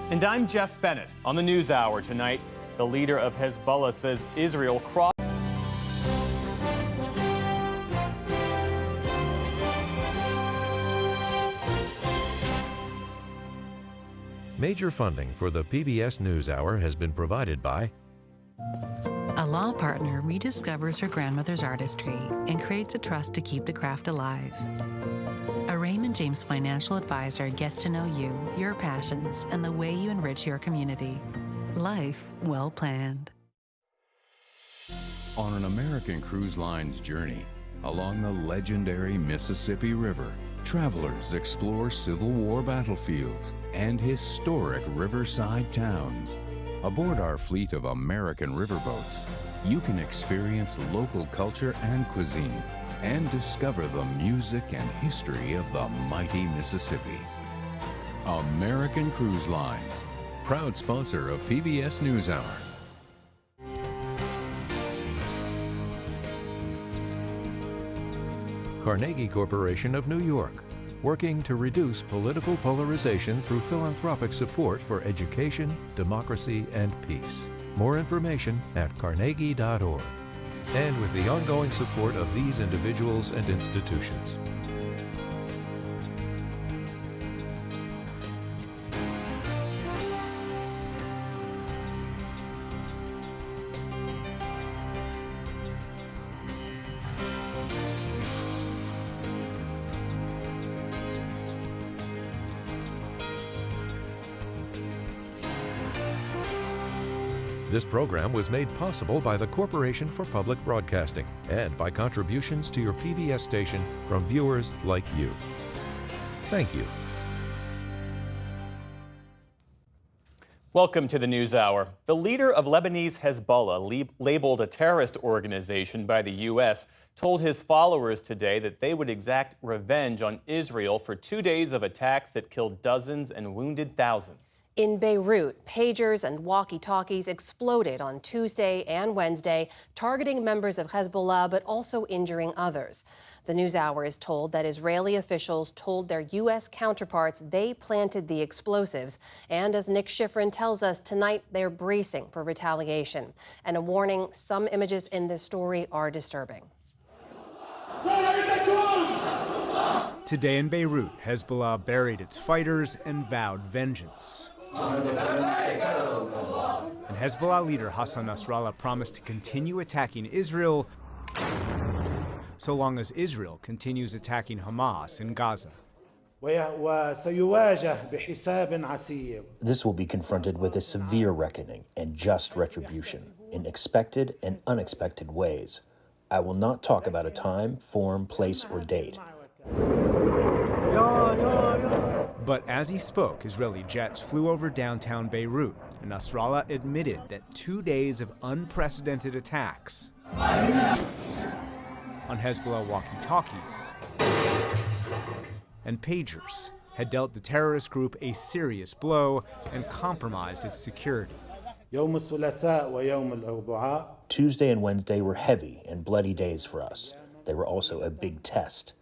And I'm Jeff Bennett. On the NewsHour tonight, the leader of Hezbollah says Israel crossed. Major funding for the PBS NewsHour has been provided by A law partner rediscovers her grandmother's artistry and creates a trust to keep the craft alive. A Raymond James financial advisor gets to know you, your passions, and the way you enrich your community. Life well planned. On an American Cruise Line's journey along the legendary Mississippi River, travelers explore Civil War battlefields and historic riverside towns. Aboard our fleet of American riverboats, you can experience local culture and cuisine and discover the music and history of the mighty Mississippi. American Cruise Lines, proud sponsor of PBS NewsHour. Carnegie Corporation of New York, working to reduce political polarization through philanthropic support for education, democracy, and peace. More information at carnegie.org. And with the ongoing support of these individuals and institutions. This program was made possible by the Corporation for Public Broadcasting and by contributions to your PBS station from viewers like you. Thank you. Welcome to the NewsHour. The leader of Lebanese Hezbollah, labeled a terrorist organization by the U.S., told his followers today that they would exact revenge on Israel for 2 days of attacks that killed dozens and wounded thousands. In Beirut, pagers and walkie-talkies exploded on Tuesday and Wednesday, targeting members of Hezbollah but also injuring others. The NewsHour is told that Israeli officials told their U.S. counterparts they planted the explosives. And as Nick Schifrin tells us, tonight they're bracing for retaliation. And a warning, some images in this story are disturbing. Today in Beirut, Hezbollah buried its fighters and vowed vengeance. And Hezbollah leader Hassan Nasrallah promised to continue attacking Israel so long as Israel continues attacking Hamas in Gaza. This will be confronted with a severe reckoning and just retribution in expected and unexpected ways. I will not talk about a time, form, place, or date. But as he spoke, Israeli jets flew over downtown Beirut, and Nasrallah admitted that 2 days of unprecedented attacks on Hezbollah walkie-talkies and pagers had dealt the terrorist group a serious blow and compromised its security. Tuesday and Wednesday were heavy and bloody days for us. They were also a big test.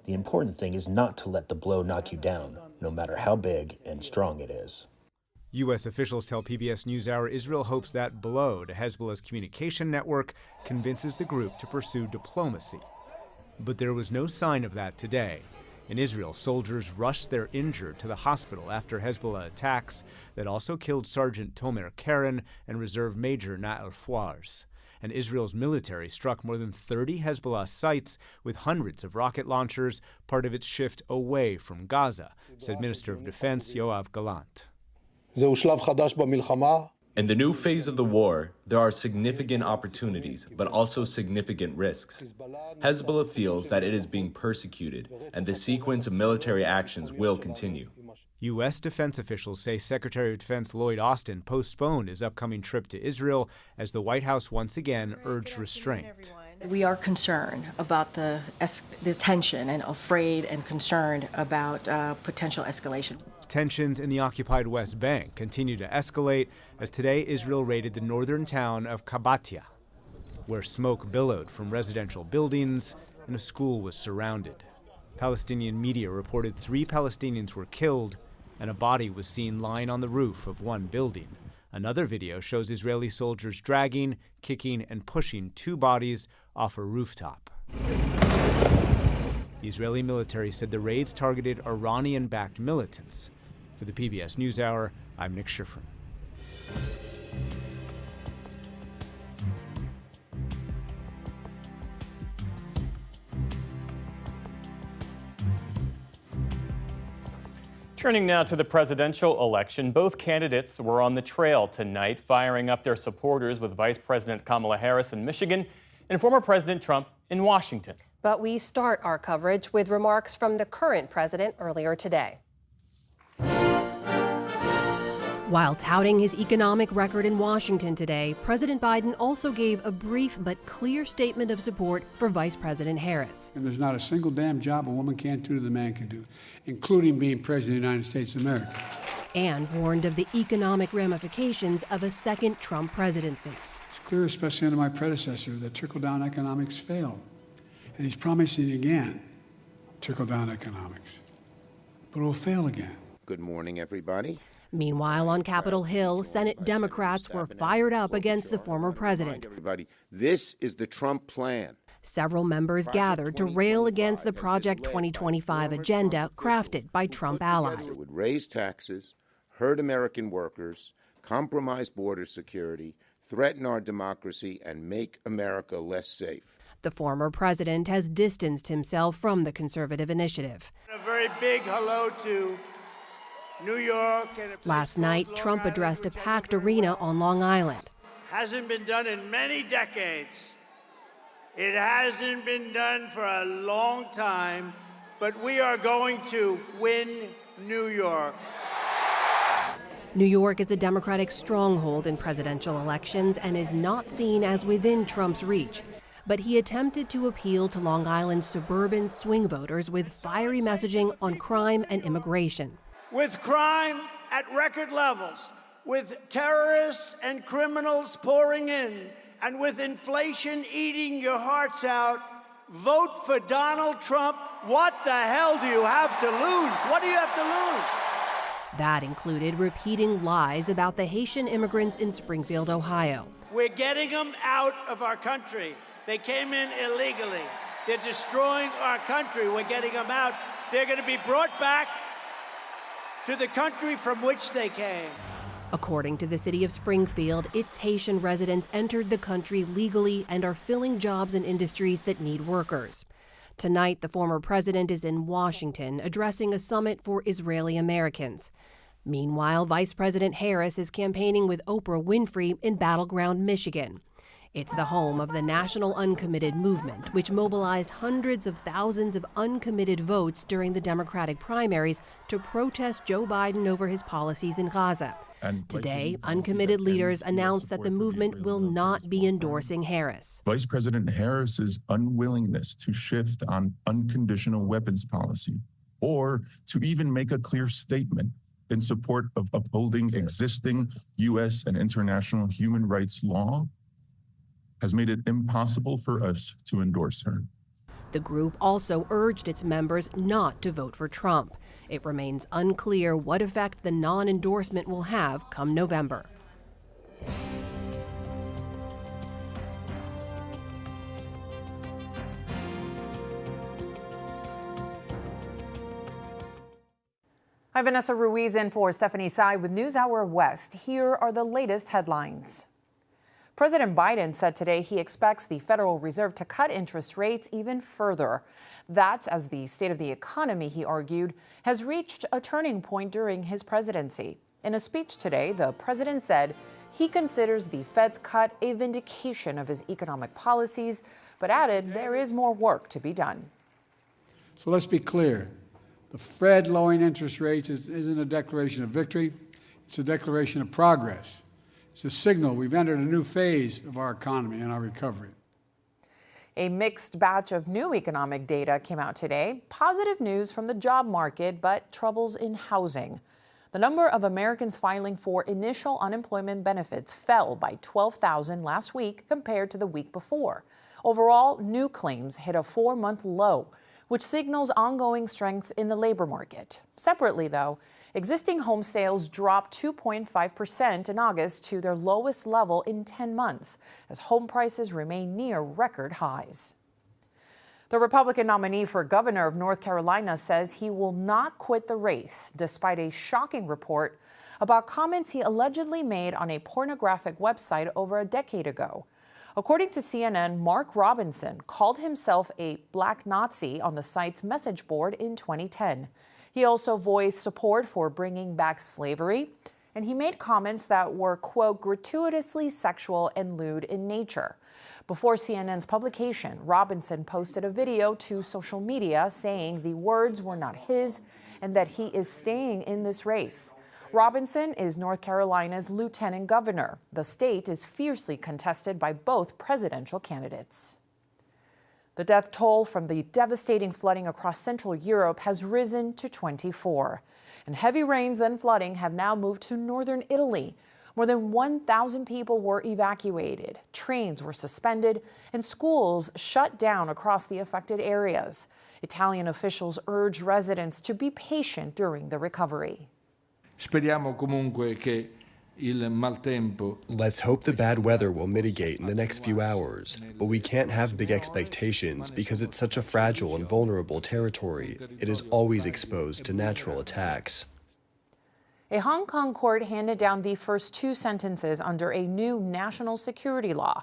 The important thing is not to let the blow knock you down, no matter how big and strong it is. U.S. officials tell PBS NewsHour Israel hopes that blow to Hezbollah's communication network convinces the group to pursue diplomacy. But there was no sign of that today. In Israel, soldiers rushed their injured to the hospital after Hezbollah attacks that also killed Sergeant Tomer Keren and Reserve Major Nael Fouars. And Israel's military struck more than 30 Hezbollah sites with hundreds of rocket launchers, part of its shift away from Gaza, said Minister of Defense Yoav Gallant. In the new phase of the war, there are significant opportunities, but also significant risks. Hezbollah feels that it is being persecuted, and the sequence of military actions will continue. U.S. defense officials say Secretary of Defense Lloyd Austin postponed his upcoming trip to Israel as the White House once again urged restraint. We are concerned about the tension and afraid and concerned about potential escalation. Tensions in the occupied West Bank continue to escalate as today Israel raided the northern town of Kabatia, where smoke billowed from residential buildings and a school was surrounded. Palestinian media reported 3 Palestinians were killed and a body was seen lying on the roof of one building. Another video shows Israeli soldiers dragging, kicking, and pushing two bodies off a rooftop. The Israeli military said the raids targeted Iranian-backed militants. For the PBS NewsHour, I'm Nick Schifrin. Turning now to the presidential election, both candidates were on the trail tonight, firing up their supporters with Vice President Kamala Harris in Michigan and former President Trump in Washington. But we start our coverage with remarks from the current president earlier today. While touting his economic record in Washington today, President Biden also gave a brief but clear statement of support for Vice President Harris. And there's not a single damn job a woman can't do that a man can do, including being President of the United States of America. And warned of the economic ramifications of a second Trump presidency. It's clear, especially under my predecessor, that trickle-down economics failed. And he's promising again, trickle-down economics. But it will fail again. Good morning, everybody. Meanwhile, on Capitol Hill, Senate Democrats were fired up against the former president. Everybody, this is the Trump plan. Several members gathered to rail against the Project 2025 agenda crafted by Trump allies. It would raise taxes, hurt American workers, compromise border security, threaten our democracy, and make America less safe. The former president has distanced himself from the conservative initiative. A very big hello to New York. Last night, Trump addressed a packed arena on Long Island. Hasn't been done in many decades. It hasn't been done for a long time, but we are going to win New York. New York is a Democratic stronghold in presidential elections and is not seen as within Trump's reach. But he attempted to appeal to Long Island's suburban swing voters with fiery messaging on crime and immigration. With crime at record levels, with terrorists and criminals pouring in, and with inflation eating your hearts out, vote for Donald Trump. What the hell do you have to lose? What do you have to lose? That included repeating lies about the Haitian immigrants in Springfield, Ohio. We're getting them out of our country. They came in illegally. They're destroying our country. We're getting them out. They're going to be brought back to the country from which they came. According to the city of Springfield, its Haitian residents entered the country legally and are filling jobs in industries that need workers. Tonight, the former president is in Washington addressing a summit for Israeli Americans. Meanwhile, Vice President Harris is campaigning with Oprah Winfrey in Battleground, Michigan. It's the home of the National Uncommitted Movement, which mobilized hundreds of thousands of uncommitted votes during the Democratic primaries to protest Joe Biden over his policies in Gaza. Today, uncommitted leaders announced that the movement will not be endorsing Harris. Vice President Harris's unwillingness to shift on unconditional weapons policy or to even make a clear statement in support of upholding existing U.S. and international human rights law has made it impossible for us to endorse her. The group also urged its members not to vote for Trump. It remains unclear what effect the non-endorsement will have come November. Hi, Vanessa Ruiz in for Stephanie Tsai with NewsHour West. Here are the latest headlines. President Biden said today he expects the Federal Reserve to cut interest rates even further. That's as the state of the economy, he argued, has reached a turning point during his presidency. In a speech today, the president said he considers the Fed's cut a vindication of his economic policies, but added there is more work to be done. So let's be clear. The Fed lowering interest rates isn't a declaration of victory. It's a declaration of progress. It's a signal we've entered a new phase of our economy and our recovery. A mixed batch of new economic data came out today. Positive news from the job market, but troubles in housing. The number of Americans filing for initial unemployment benefits fell by 12,000 last week compared to the week before. Overall, new claims hit a 4-month low, which signals ongoing strength in the labor market. Separately, though, Existing home sales dropped 2.5% in August to their lowest level in 10 months, as home prices remain near record highs. The Republican nominee for governor of North Carolina says he will not quit the race, despite a shocking report about comments he allegedly made on a pornographic website over a decade ago. According to CNN, Mark Robinson called himself a black Nazi on the site's message board in 2010. He also voiced support for bringing back slavery, and he made comments that were, quote, gratuitously sexual and lewd in nature. Before CNN's publication, Robinson posted a video to social media saying the words were not his and that he is staying in this race. Robinson is North Carolina's lieutenant governor. The state is fiercely contested by both presidential candidates. The death toll from the devastating flooding across Central Europe has risen to 24. And heavy rains and flooding have now moved to northern Italy. More than 1,000 people were evacuated, trains were suspended, and schools shut down across the affected areas. Italian officials urge residents to be patient during the recovery. Speriamo comunque che il maltempo. Let's hope the bad weather will mitigate in the next few hours, but we can't have big expectations because it's such a fragile and vulnerable territory. It is always exposed to natural attacks. A Hong Kong court handed down the first 2 sentences under a new national security law.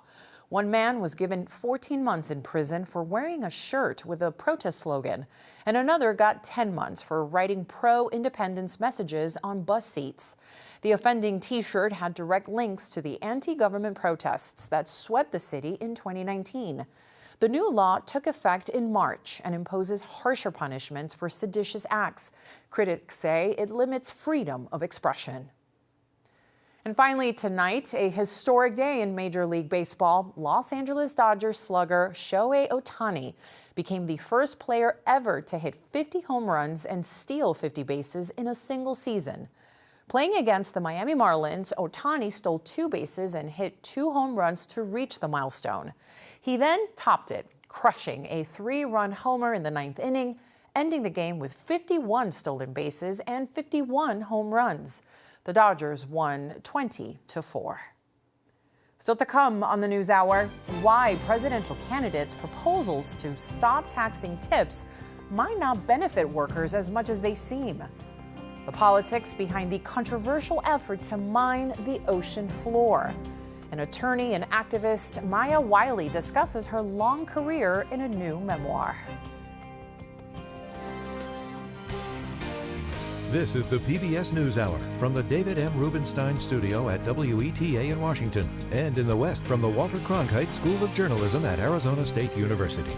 One man was given 14 months in prison for wearing a shirt with a protest slogan, and another got 10 months for writing pro-independence messages on bus seats. The offending T-shirt had direct links to the anti-government protests that swept the city in 2019. The new law took effect in March and imposes harsher punishments for seditious acts. Critics say it limits freedom of expression. And finally, tonight, a historic day in Major League Baseball. Los Angeles Dodgers slugger Shohei Ohtani became the first player ever to hit 50 home runs and steal 50 bases in a single season. Playing against the Miami Marlins, Ohtani stole 2 bases and hit 2 home runs to reach the milestone. He then topped it, crushing a 3-run homer in the 9th inning, ending the game with 51 stolen bases and 51 home runs. The Dodgers won 20-4. Still to come on the NewsHour, why presidential candidates' proposals to stop taxing tips might not benefit workers as much as they seem. The politics behind the controversial effort to mine the ocean floor. An attorney and activist, Maya Wiley, discusses her long career in a new memoir. This is the PBS NewsHour from the David M. Rubenstein studio at WETA in Washington, and in the West from the Walter Cronkite School of Journalism at Arizona State University.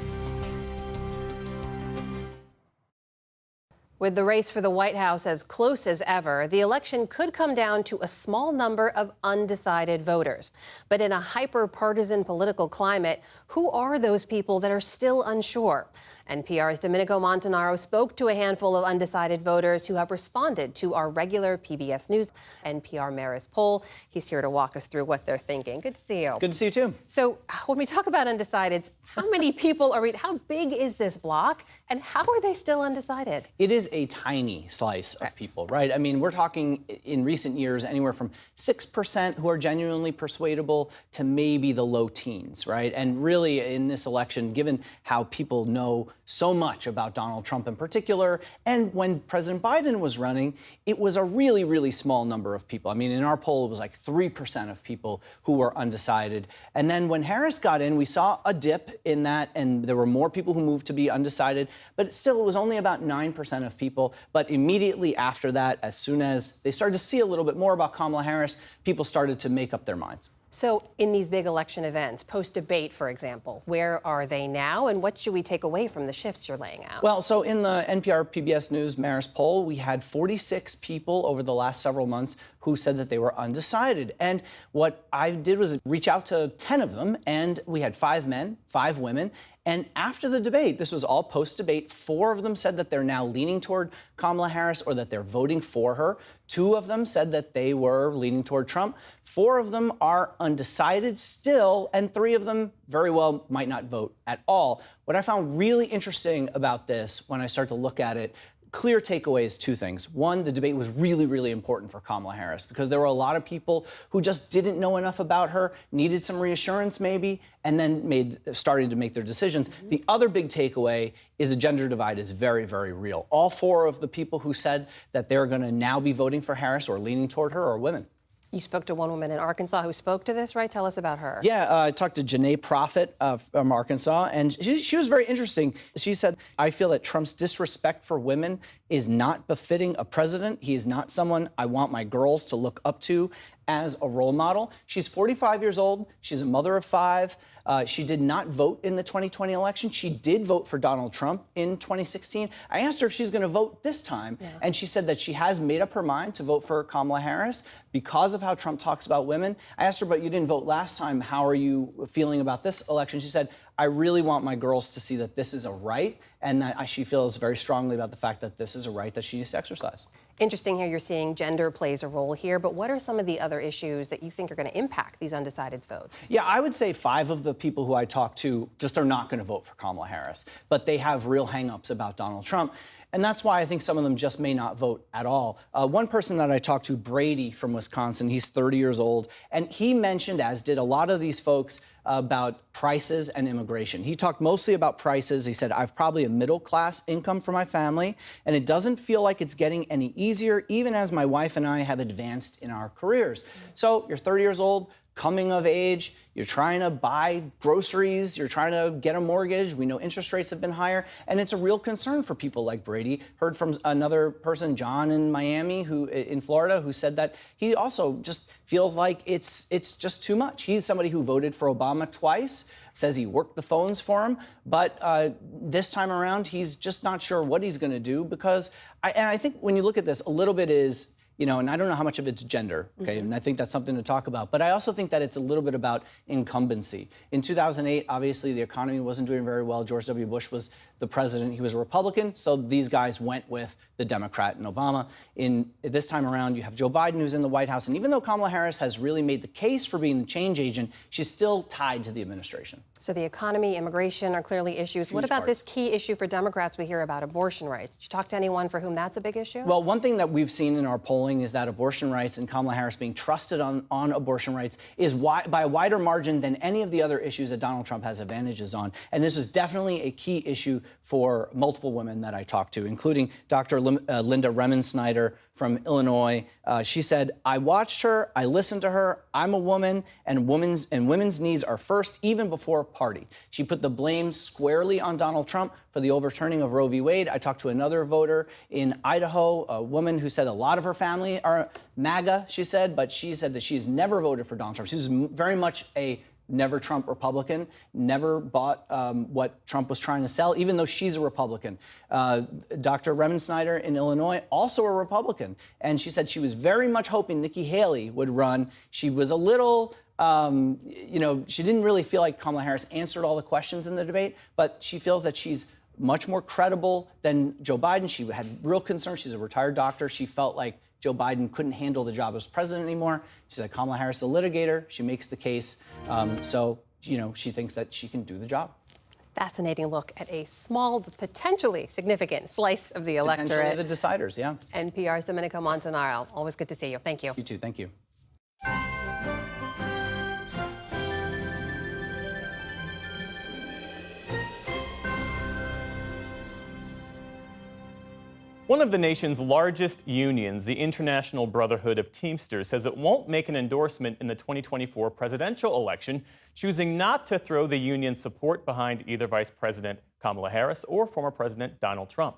With the race for the White House as close as ever, the election could come down to a small number of undecided voters. But in a hyper-partisan political climate, who are those people that are still unsure? NPR's Domenico Montanaro spoke to a handful of undecided voters who have responded to our regular PBS News NPR Marist poll. He's here to walk us through what they're thinking. Good to see you. Good to see you, too. So when we talk about undecideds, how many people are we? How big is this block, and how are they still undecided? It is a tiny slice of people, right? I mean, we're talking in recent years anywhere from 6% who are genuinely persuadable to maybe the low teens, right? And really in this election, given how people know so much about Donald Trump in particular, and when President Biden was running, it was a really, really small number of people. I mean, in our poll, it was like 3% of people who were undecided. And then when Harris got in, we saw a dip in that, and there were more people who moved to be undecided, but still, it was only about 9% of people. But immediately after that, as soon as they started to see a little bit more about Kamala Harris, people started to make up their minds. So in these big election events, post-debate, for example, where are they now, and what should we take away from the shifts you're laying out? Well, so in the NPR PBS News Marist poll, we had 46 people over the last several months who said that they were undecided. And what I did was reach out to 10 of them, and we had 5 men, 5 women. And after the debate, this was all post-debate, 4 of them said that they're now leaning toward Kamala Harris or that they're voting for her. 2 of them said that they were leaning toward Trump. 4 of them are undecided still, and 3 of them very well might not vote at all. What I found really interesting about this when I start to look at it clear takeaway is two things. One, the debate was really, really important for Kamala Harris because there were a lot of people who just didn't know enough about her, needed some reassurance maybe, and then started to make their decisions. The other big takeaway is the gender divide is very, very real. All four of the people who said that they're going to now be voting for Harris or leaning toward her are women. You spoke to one woman in Arkansas who spoke to this, right? Tell us about her. Yeah, I talked to Janae Prophet from Arkansas, and she was very interesting. She said, I feel that Trump's disrespect for women is not befitting a president. He is not someone I want my girls to look up to as a role model. She's 45 years old. She's a mother of 5. She did not vote in the 2020 election. She did vote for Donald Trump in 2016. I asked her if she's going to vote this time, and she said that she has made up her mind to vote for Kamala Harris because of how Trump talks about women. I asked her, but you didn't vote last time. How are you feeling about this election? She said, I really want my girls to see that this is a right, and that she feels very strongly about the fact that this is a right that she needs to exercise. Interesting here you're seeing gender plays a role here, but what are some of the other issues that you think are going to impact these undecided votes? Yeah, I would say 5 of the people who I talked to just are not going to vote for Kamala Harris, but they have real hang-ups about Donald Trump. And that's why I think some of them just may not vote at all. One person that I talked to, Brady from Wisconsin, he's 30 years old, and he mentioned, as did a lot of these folks, about prices and immigration. He talked mostly about prices. He said, I've probably a middle-class income for my family, and it doesn't feel like it's getting any easier, even as my wife and I have advanced in our careers. So you're 30 years old, coming of age, you're trying to buy groceries, you're trying to get a mortgage. We know interest rates have been higher, and it's a real concern for people like Brady. Heard from another person, John in Miami, in Florida, who said that he also just feels like it's just too much. He's somebody who voted for Obama twice, says he worked the phones for him, but this time around, he's just not sure what he's going to do because, I think when you look at this, a little bit is, and I don't know how much of it's gender, okay, and I think that's something to talk about. But I also think that it's a little bit about incumbency. In 2008, obviously, the economy wasn't doing very well. George W. Bush was the president. He was a Republican, so these guys went with the Democrat and Obama. This time around, you have Joe Biden, who's in the White House. And even though Kamala Harris has really made the case for being the change agent, she's still tied to the administration. So the economy, immigration are clearly issues. What about this key issue for Democrats we hear about, abortion rights? Did you talk to anyone for whom that's a big issue? Well, one thing that we've seen in our polling is that abortion rights and Kamala Harris being trusted on abortion rights is by a wider margin than any of the other issues that Donald Trump has advantages on. And this is definitely a key issue for multiple women that I talked to, including Dr. Linda Remensnyder from Illinois. She said, I watched her, I listened to her, I'm a woman, and women's needs are first, even before party. She put the blame squarely on Donald Trump for the overturning of Roe v. Wade. I talked to another voter in Idaho, a woman who said a lot of her family are MAGA, she said, but she said that she's never voted for Donald Trump. She's very much a never Trump Republican, never bought what Trump was trying to sell, even though she's a Republican. Dr. Remensnyder in Illinois, also a Republican. And she said she was very much hoping Nikki Haley would run. She was a little, she didn't really feel like Kamala Harris answered all the questions in the debate, but she feels that she's much more credible than Joe Biden. She had real concerns. She's a retired doctor. She felt like Joe Biden couldn't handle the job as president anymore. She said Kamala Harris is a litigator. She makes the case. So she thinks that she can do the job. Fascinating look at a small, but potentially significant slice of the electorate. Potentially the deciders, yeah. NPR's Domenico Montanaro. Always good to see you. Thank you. You too. Thank you. One of the nation's largest unions, the International Brotherhood of Teamsters, says it won't make an endorsement in the 2024 presidential election, choosing not to throw the union's support behind either Vice President Kamala Harris or former President Donald Trump.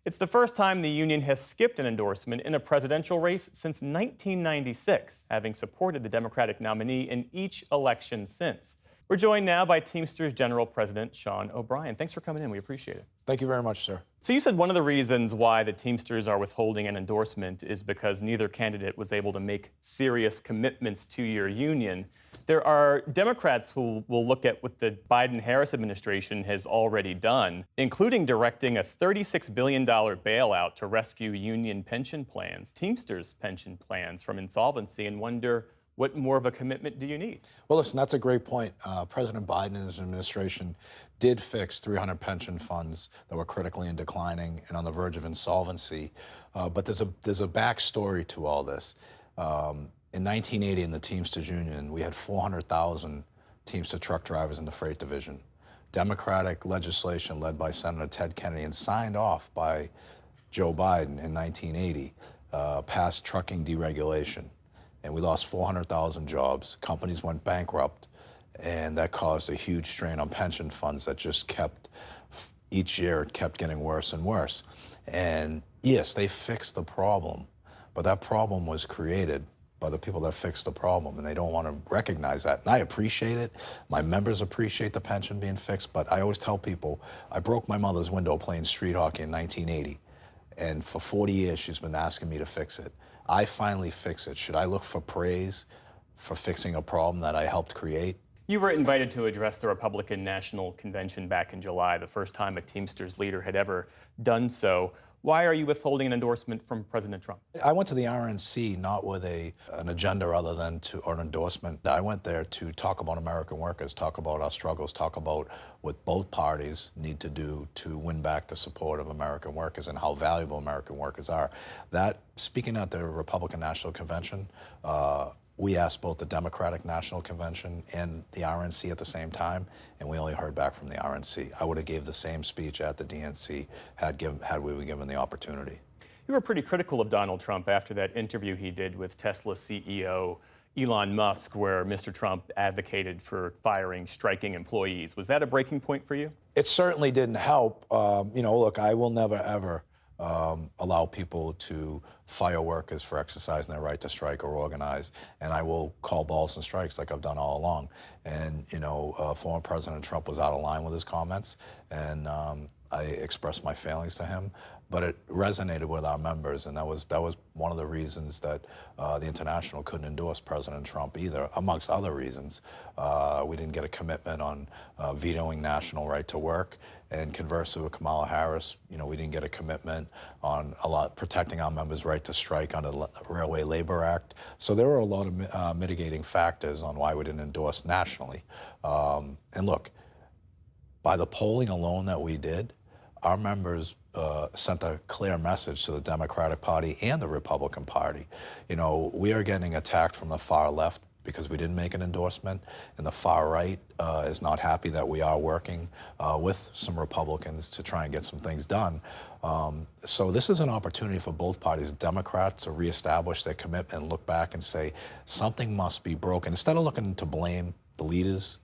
It's the first time the union has skipped an endorsement in a presidential race since 1996, having supported the Democratic nominee in each election since. We're joined now by Teamsters General President Sean O'Brien. Thanks for coming in. We appreciate it. Thank you very much, sir. So you said one of the reasons why the Teamsters are withholding an endorsement is because neither candidate was able to make serious commitments to your union. There are Democrats who will look at what the Biden-Harris administration has already done, including directing a $36 billion bailout to rescue union pension plans, Teamsters pension plans, from insolvency, and wonder What more of a commitment do you need? Well, listen, that's a great point. President Biden and his administration did fix 300 pension funds that were critically in declining and on the verge of insolvency. But there's a backstory to all this. In 1980, in the Teamsters Union, we had 400,000 Teamster truck drivers in the freight division. Democratic legislation led by Senator Ted Kennedy and signed off by Joe Biden in 1980 passed trucking deregulation. And we lost 400,000 jobs. Companies went bankrupt, and that caused a huge strain on pension funds that just kept, each year it kept getting worse and worse. And yes, they fixed the problem, but that problem was created by the people that fixed the problem, and they don't want to recognize that. And I appreciate it. My members appreciate the pension being fixed, but I always tell people, I broke my mother's window playing street hockey in 1980, and for 40 years she's been asking me to fix it. I finally fix it. Should I look for praise for fixing a problem that I helped create? You were invited to address the Republican National Convention back in July, the first time a Teamsters leader had ever done so. Why are you withholding an endorsement from President Trump? I went to the RNC not with an agenda other than or an endorsement. I went there to talk about American workers, talk about our struggles, talk about what both parties need to do to win back the support of American workers and how valuable American workers are. That, speaking at the Republican National Convention, we asked both the Democratic National Convention and the RNC at the same time, and we only heard back from the RNC. I would have gave the same speech at the DNC had we been given the opportunity. You were pretty critical of Donald Trump after that interview he did with Tesla CEO Elon Musk, where Mr. Trump advocated for firing striking employees. Was that a breaking point for you? It certainly didn't help. Look, I will never, ever allow people to fire workers for exercising their right to strike or organize, and I will call balls and strikes like I've done all along. And former President Trump was out of line with his comments, and I expressed my feelings to him, but it resonated with our members, and that was one of the reasons that the International couldn't endorse President Trump either, amongst other reasons. We didn't get a commitment on vetoing national right to work, and conversely with Kamala Harris, we didn't get a commitment on protecting our members' right to strike under the Railway Labor Act. So there were a lot of mitigating factors on why we didn't endorse nationally. And look, by the polling alone that we did, our members sent a clear message to the Democratic Party and the Republican Party. We are getting attacked from the far left because we didn't make an endorsement, and the far right is not happy that we are working with some Republicans to try and get some things done. So this is an opportunity for both parties, Democrats to reestablish their commitment and look back and say, something must be broken. Instead of looking to blame the leaders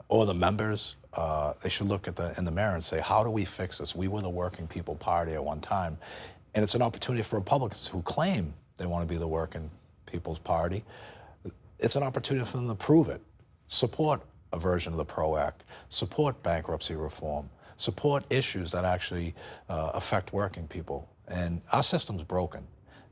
or the members, they should look in the mirror and say, how do we fix this? We were the working people party at one time. And it's an opportunity for Republicans who claim they want to be the working people's party. It's an opportunity for them to prove it. Support a version of the PRO Act. Support bankruptcy reform. Support issues that actually affect working people. And our system's broken,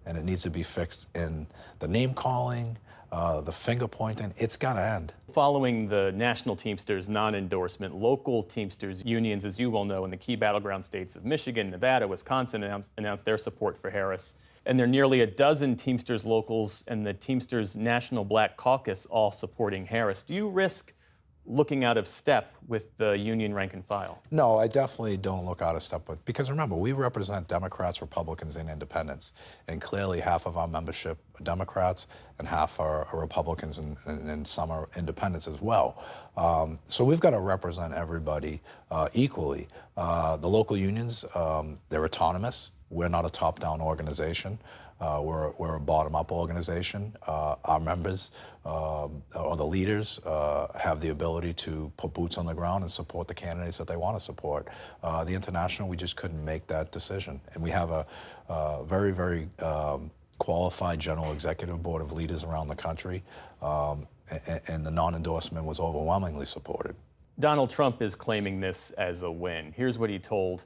and it needs to be fixed. In the name calling, the finger pointing, it's got to end. Following the National Teamsters non-endorsement, local Teamsters unions, as you well know, in the key battleground states of Michigan, Nevada, Wisconsin, announced their support for Harris. And there are nearly a dozen Teamsters locals and the Teamsters National Black Caucus all supporting Harris. Do you risk looking out of step with the union rank and file? No, I definitely don't look out of step with, because remember, we represent Democrats, Republicans, and independents, and clearly half of our membership are Democrats and half are Republicans and some are independents as well. So we've got to represent everybody equally. The local unions, they're autonomous. We're not a top-down organization. We're a bottom-up organization. Our members or the leaders have the ability to put boots on the ground and support the candidates that they want to support. The International, we just couldn't make that decision. And we have a very, very qualified general executive board of leaders around the country, and the non-endorsement was overwhelmingly supported. Donald Trump is claiming this as a win. Here's what he told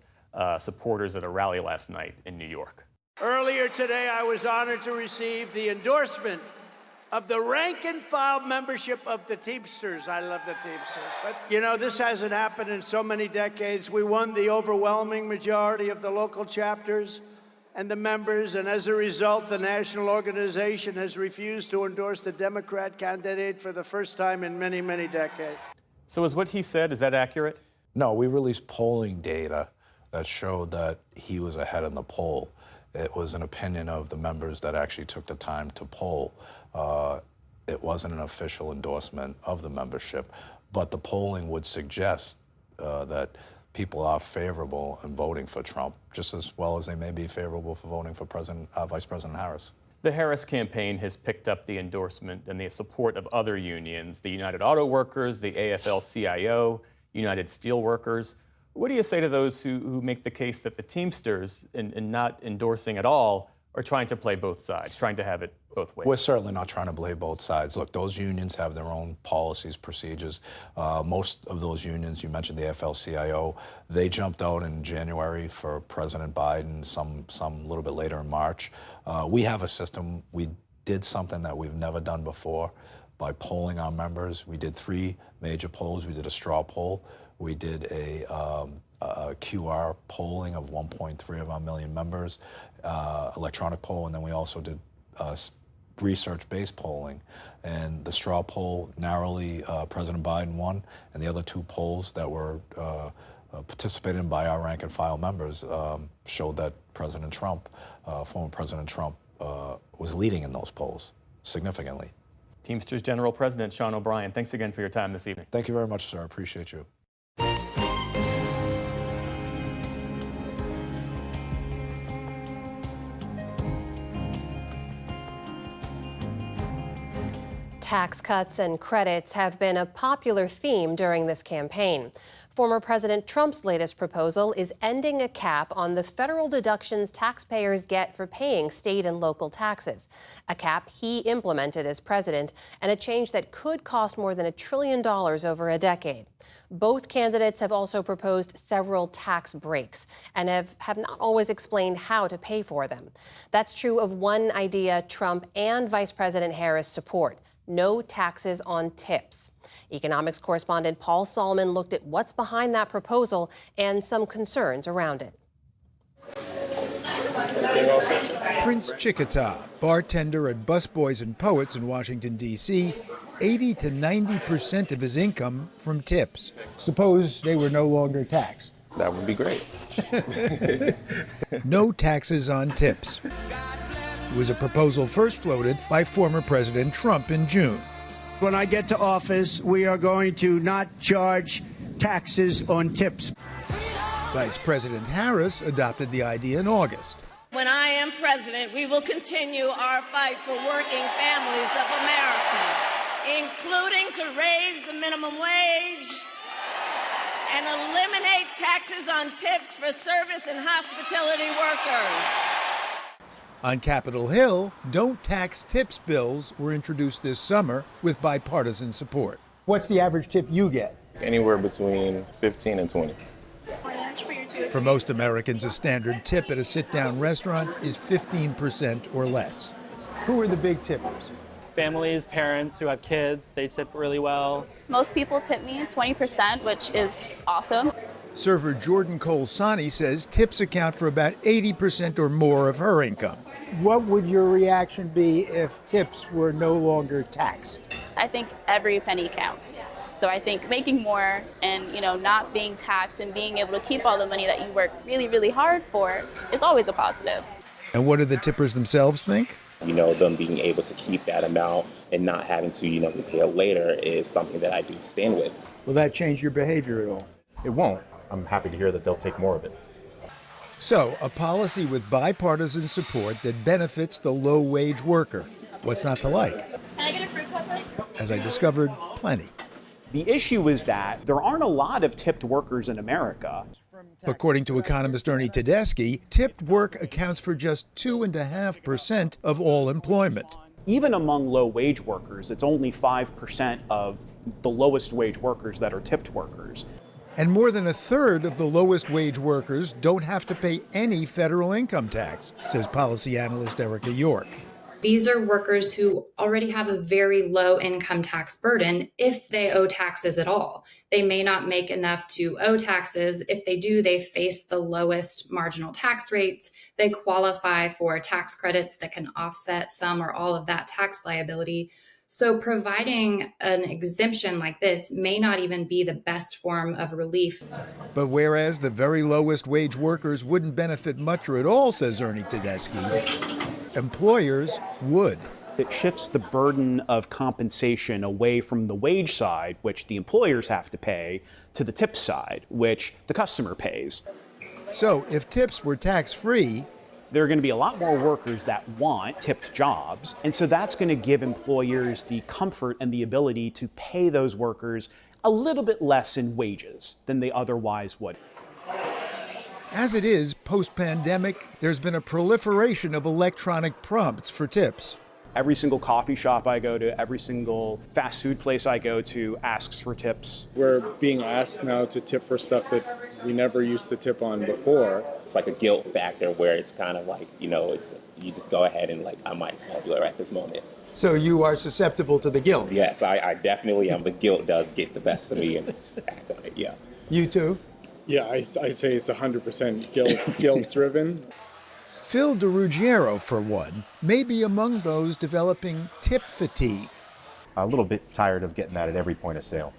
supporters at a rally last night in New York. Earlier today, I was honored to receive the endorsement of the rank and file membership of the Teamsters. I love the Teamsters. But, this hasn't happened in so many decades. We won the overwhelming majority of the local chapters. and the members, and as a result, the national organization has refused to endorse the Democrat candidate for the first time in many, many decades. So is what he said, is that accurate? No, we released polling data that showed that he was ahead in the poll. It was an opinion of the members that actually took the time to poll. It wasn't an official endorsement of the membership, but the polling would suggest that people are favorable in voting for Trump, just as well as they may be favorable for voting for Vice President Harris. The Harris campaign has picked up the endorsement and the support of other unions, the United Auto Workers, the AFL-CIO, United Steelworkers. What do you say to those who make the case that the Teamsters, in not endorsing at all, are trying to play both sides, trying to have it both ways? We're certainly not trying to play both sides. Look, those unions have their own policies, procedures. Most of those unions, you mentioned the AFL-CIO, they jumped out in January for President Biden, some a little bit later in March. We have a system. We did something that we've never done before by polling our members. We did 3 major polls. We did a straw poll. We did a QR polling of 1.3 of our million members, electronic poll, and then we also did research-based polling. And the straw poll, narrowly, President Biden won, and the other 2 polls that were participated in by our rank-and-file members showed that President Trump, former President Trump, was leading in those polls significantly. Teamsters General President Sean O'Brien, thanks again for your time this evening. Thank you very much, sir. I appreciate you. Tax cuts and credits have been a popular theme during this campaign. Former President Trump's latest proposal is ending a cap on the federal deductions taxpayers get for paying state and local taxes, a cap he implemented as president, and a change that could cost more than $1 trillion over a decade. Both candidates have also proposed several tax breaks and have not always explained how to pay for them. That's true of one idea Trump and Vice President Harris support: no taxes on tips. Economics correspondent Paul Solomon looked at what's behind that proposal and some concerns around it. Prince Chickata, bartender at Busboys and Poets in Washington, D.C., 80 to 90% of his income from tips. Suppose they were no longer taxed. That would be great. No taxes on tips. It was a proposal first floated by former President Trump in June. When I get to office, we are going to not charge taxes on tips. Vice President Harris adopted the idea in August. When I am president, we will continue our fight for working families of America, including to raise the minimum wage and eliminate taxes on tips for service and hospitality workers. On Capitol Hill, don't tax tips bills were introduced this summer with bipartisan support. What's the average tip you get? Anywhere between 15 and 20. For most Americans, a standard tip at a sit-down restaurant is 15% or less. Who are the big tippers? Families, parents who have kids, they tip really well. Most people tip me 20%, which is awesome. Server Jordan Colsani says tips account for about 80% or more of her income. What would your reaction be if tips were no longer taxed? I think every penny counts. So I think making more and, not being taxed and being able to keep all the money that you work really, really hard for is always a positive. And what do the tippers themselves think? Them being able to keep that amount and not having to, repay it later is something that I do stand with. Will that change your behavior at all? It won't. I'm happy to hear that they'll take more of it. So, a policy with bipartisan support that benefits the low-wage worker. What's not to like? Can I get a fruit cup? As I discovered, plenty. The issue is that there aren't a lot of tipped workers in America. According to economist Ernie Tedeschi, tipped work accounts for just 2.5% of all employment. Even among low-wage workers, it's only 5% of the lowest wage workers that are tipped workers. And more than a third of the lowest wage workers don't have to pay any federal income tax, says policy analyst Erica York. These are workers who already have a very low income tax burden if they owe taxes at all. They may not make enough to owe taxes. If they do, they face the lowest marginal tax rates. They qualify for tax credits that can offset some or all of that tax liability. So providing an exemption like this may not even be the best form of relief. But whereas the very lowest wage workers wouldn't benefit much or at all, says Ernie Tedeschi, employers would. It shifts the burden of compensation away from the wage side, which the employers have to pay, to the tip side, which the customer pays. So if tips were tax-free, there are going to be a lot more workers that want tipped jobs. And so that's going to give employers the comfort and the ability to pay those workers a little bit less in wages than they otherwise would. As it is, post-pandemic, there's been a proliferation of electronic prompts for tips. Every single coffee shop I go to, every single fast food place I go to asks for tips. We're being asked now to tip for stuff that we never used to tip on before. It's like a guilt factor where it's kind of like, you just go ahead and like, I might as well do it at this moment. So you are susceptible to the guilt? Yes, I definitely am. The guilt does get the best of me and just act on it, yeah. You too? Yeah, I'd say it's 100% guilt-driven. Phil DeRuggiero, for one, may be among those developing tip fatigue. A little bit tired of getting that at every point of sale.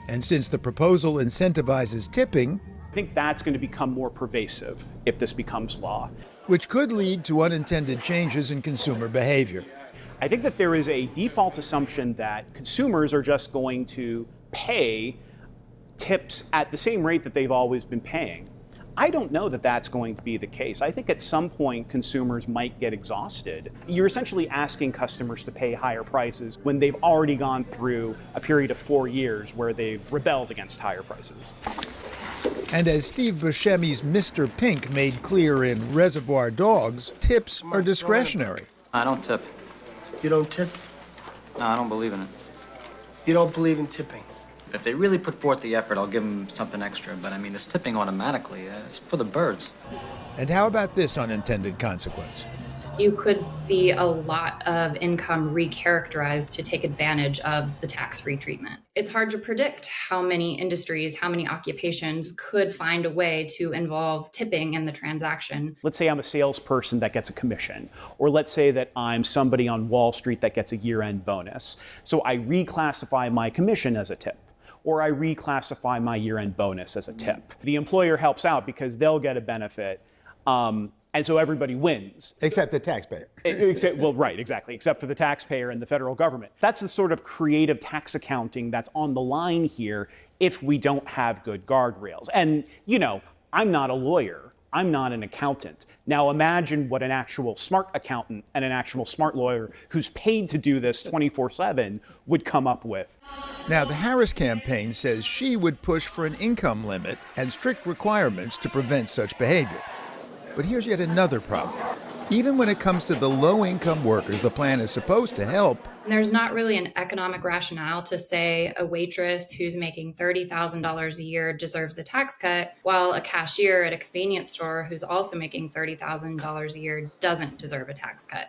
And since the proposal incentivizes tipping, I think that's going to become more pervasive if this becomes law. Which could lead to unintended changes in consumer behavior. I think that there is a default assumption that consumers are just going to pay tips at the same rate that they've always been paying. I don't know that that's going to be the case. I think at some point consumers might get exhausted. You're essentially asking customers to pay higher prices when they've already gone through a period of 4 years where they've rebelled against higher prices. And as Steve Buscemi's Mr. Pink made clear in Reservoir Dogs, tips are discretionary. I don't tip. You don't tip? No, I don't believe in it. You don't believe in tipping? If they really put forth the effort, I'll give them something extra. But I mean, it's tipping automatically. It's for the birds. And how about this unintended consequence? You could see a lot of income recharacterized to take advantage of the tax-free treatment. It's hard to predict how many industries, how many occupations could find a way to involve tipping in the transaction. Let's say I'm a salesperson that gets a commission, or let's say that I'm somebody on Wall Street that gets a year-end bonus. So I reclassify my commission as a tip, or I reclassify my year-end bonus as a tip. The employer helps out because they'll get a benefit. And so everybody wins. Except the taxpayer. Right, exactly. Except for the taxpayer and the federal government. That's the sort of creative tax accounting that's on the line here if we don't have good guardrails. And, I'm not a lawyer. I'm not an accountant. Now imagine what an actual smart accountant and an actual smart lawyer who's paid to do this 24/7 would come up with. Now, the Harris campaign says she would push for an income limit and strict requirements to prevent such behavior. But here's yet another problem. Even when it comes to the low-income workers the plan is supposed to help, there's not really an economic rationale to say a waitress who's making $30,000 a year deserves a tax cut, while a cashier at a convenience store who's also making $30,000 a year doesn't deserve a tax cut.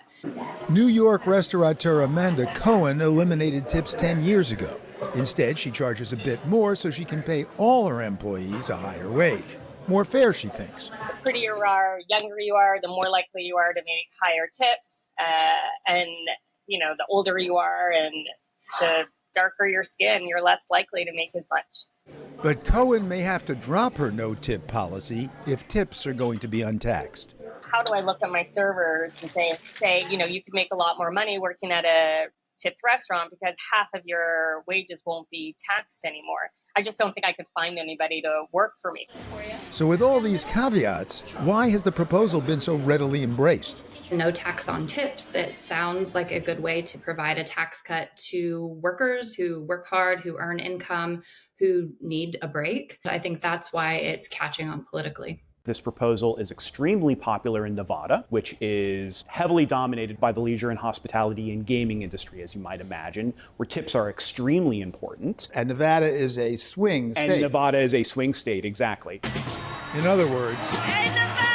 New York restaurateur Amanda Cohen eliminated tips 10 years ago. Instead, she charges a bit more so she can pay all her employees a higher wage. More fair, she thinks. The prettier you are, younger you are, the more likely you are to make higher tips. And, the older you are and the darker your skin, you're less likely to make as much. But Cohen may have to drop her no-tip policy if tips are going to be untaxed. How do I look at my servers and say, you could make a lot more money working at a tipped restaurant because half of your wages won't be taxed anymore. I just don't think I could find anybody to work for me. So with all these caveats, why has the proposal been so readily embraced? No tax on tips. It sounds like a good way to provide a tax cut to workers who work hard, who earn income, who need a break. I think that's why it's catching on politically. This proposal is extremely popular in Nevada, which is heavily dominated by the leisure and hospitality and gaming industry, as you might imagine, where tips are extremely important. And Nevada is a swing state. And Nevada is a swing state, exactly. In other words, Hey, Nevada!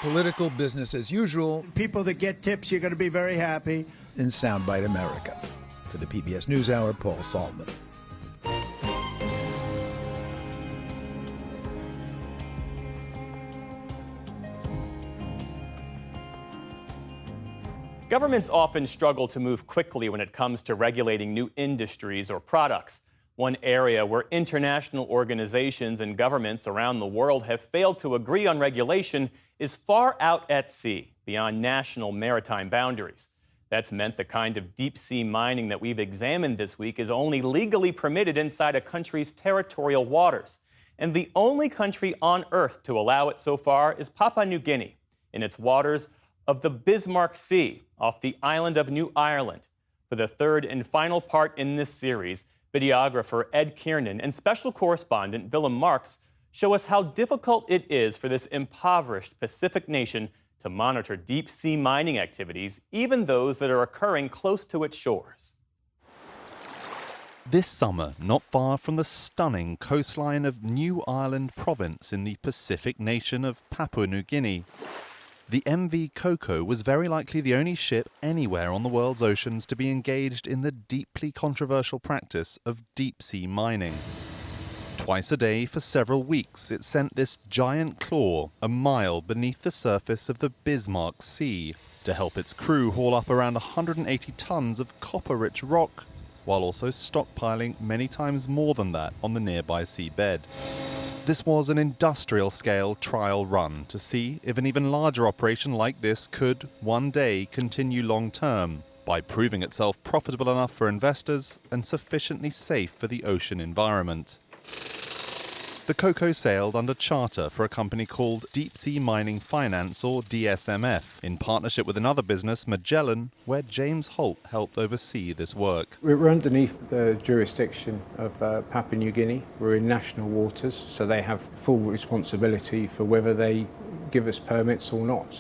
Political business as usual. People that get tips, you're going to be very happy. In Soundbite America. For the PBS NewsHour, Paul Saltman. Governments often struggle to move quickly when it comes to regulating new industries or products. One area where international organizations and governments around the world have failed to agree on regulation is far out at sea, beyond national maritime boundaries. That's meant the kind of deep-sea mining that we've examined this week is only legally permitted inside a country's territorial waters. And the only country on Earth to allow it so far is Papua New Guinea, in its waters of the Bismarck Sea, off the island of New Ireland. For the third and final part in this series, videographer Ed Kiernan and special correspondent Willem Marks show us how difficult it is for this impoverished Pacific nation to monitor deep-sea mining activities, even those that are occurring close to its shores. This summer, not far from the stunning coastline of New Ireland province in the Pacific nation of Papua New Guinea, the MV Coco was very likely the only ship anywhere on the world's oceans to be engaged in the deeply controversial practice of deep-sea mining. Twice a day for several weeks, it sent this giant claw a mile beneath the surface of the Bismarck Sea to help its crew haul up around 180 tons of copper-rich rock, while also stockpiling many times more than that on the nearby seabed. This was an industrial-scale trial run to see if an even larger operation like this could, one day, continue long-term by proving itself profitable enough for investors and sufficiently safe for the ocean environment. The Coco sailed under charter for a company called Deep Sea Mining Finance, or DSMF, in partnership with another business, Magellan, where James Holt helped oversee this work. We're underneath the jurisdiction of Papua New Guinea. We're in national waters, so they have full responsibility for whether they give us permits or not.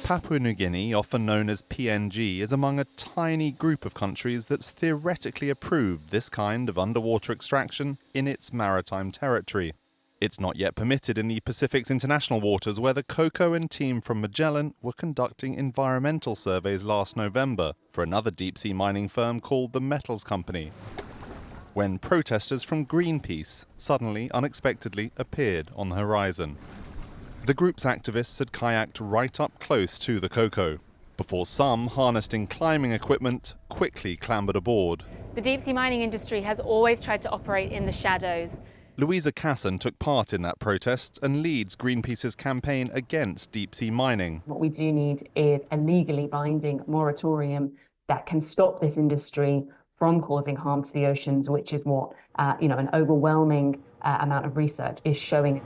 Papua New Guinea, often known as PNG, is among a tiny group of countries that's theoretically approved this kind of underwater extraction in its maritime territory. It's not yet permitted in the Pacific's international waters, where the Coco and team from Magellan were conducting environmental surveys last November for another deep-sea mining firm called the Metals Company, when protesters from Greenpeace suddenly, unexpectedly appeared on the horizon. The group's activists had kayaked right up close to the Coco, before some, harnessed in climbing equipment, quickly clambered aboard. The deep-sea mining industry has always tried to operate in the shadows. Louisa Casson took part in that protest and leads Greenpeace's campaign against deep-sea mining. What we do need is a legally binding moratorium that can stop this industry from causing harm to the oceans, which is what an overwhelming amount of research is showing.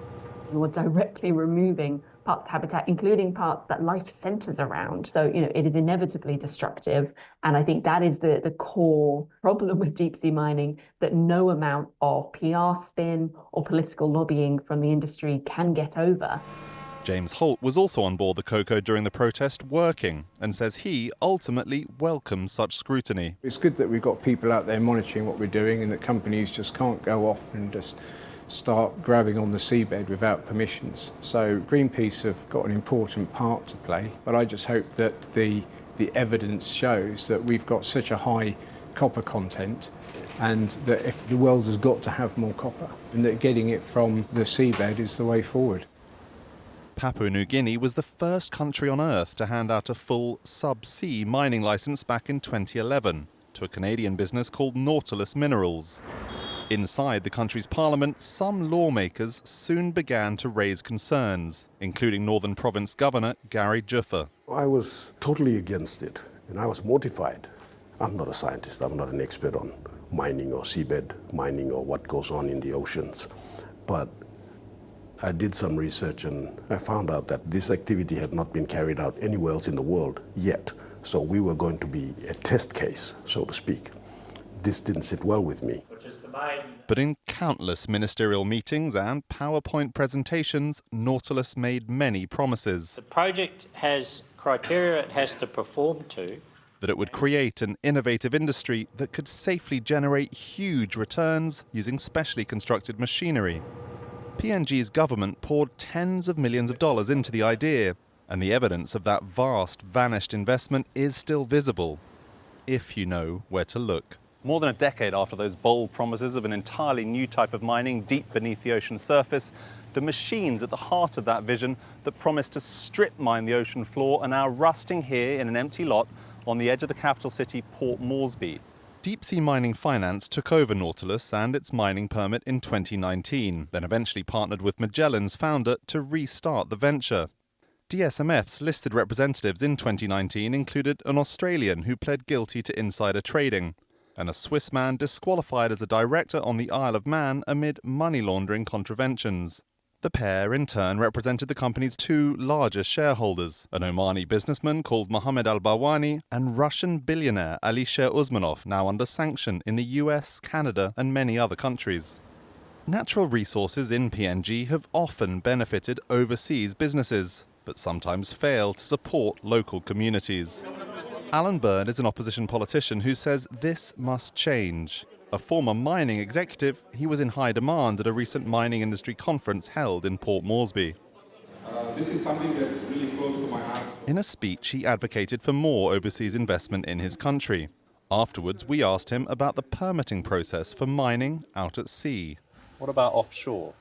You're directly removing parts of habitat, including parts that life centers around. So, it is inevitably destructive. And I think that is the core problem with deep sea mining, that no amount of PR spin or political lobbying from the industry can get over. James Holt was also on board the Coco during the protest working, and says he ultimately welcomes such scrutiny. It's good that we've got people out there monitoring what we're doing, and that companies just can't go off and just start grabbing on the seabed without permissions. So Greenpeace have got an important part to play, but I just hope that the evidence shows that we've got such a high copper content, and that if the world has got to have more copper, and that getting it from the seabed is the way forward. Papua New Guinea was the first country on Earth to hand out a full sub-sea mining license back in 2011 to a Canadian business called Nautilus Minerals. Inside the country's parliament, some lawmakers soon began to raise concerns, including Northern Province Governor Gary Juffa. I was totally against it, and I was mortified. I'm not a scientist, I'm not an expert on mining or seabed mining or what goes on in the oceans. But I did some research and I found out that this activity had not been carried out anywhere else in the world yet. So we were going to be a test case, so to speak. This didn't sit well with me. But in countless ministerial meetings and PowerPoint presentations, Nautilus made many promises. The project has criteria it has to perform to. That it would create an innovative industry that could safely generate huge returns using specially constructed machinery. PNG's government poured tens of millions of dollars into the idea, And the evidence of that vast, vanished investment is still visible, if you know where to look. More than a decade after those bold promises of an entirely new type of mining deep beneath the ocean's surface, the machines at the heart of that vision that promised to strip mine the ocean floor are now rusting here in an empty lot on the edge of the capital city, Port Moresby. Deep-sea mining finance took over Nautilus and its mining permit in 2019, then eventually partnered with Magellan's founder to restart the venture. DSMF's listed representatives in 2019 included an Australian who pled guilty to insider trading, and a Swiss man disqualified as a director on the Isle of Man amid money laundering contraventions. The pair, in turn, represented the company's two largest shareholders, an Omani businessman called Mohammed Al-Bawani and Russian billionaire Alisher Usmanov, now under sanction in the US, Canada and many other countries. Natural resources in PNG have often benefited overseas businesses, but sometimes fail to support local communities. Alan Byrne is an opposition politician who says this must change. A former mining executive, he was in high demand at a recent mining industry conference held in Port Moresby. This is something that's really close to my heart. In a speech, he advocated for more overseas investment in his country. Afterwards, we asked him about the permitting process for mining out at sea. What about offshore?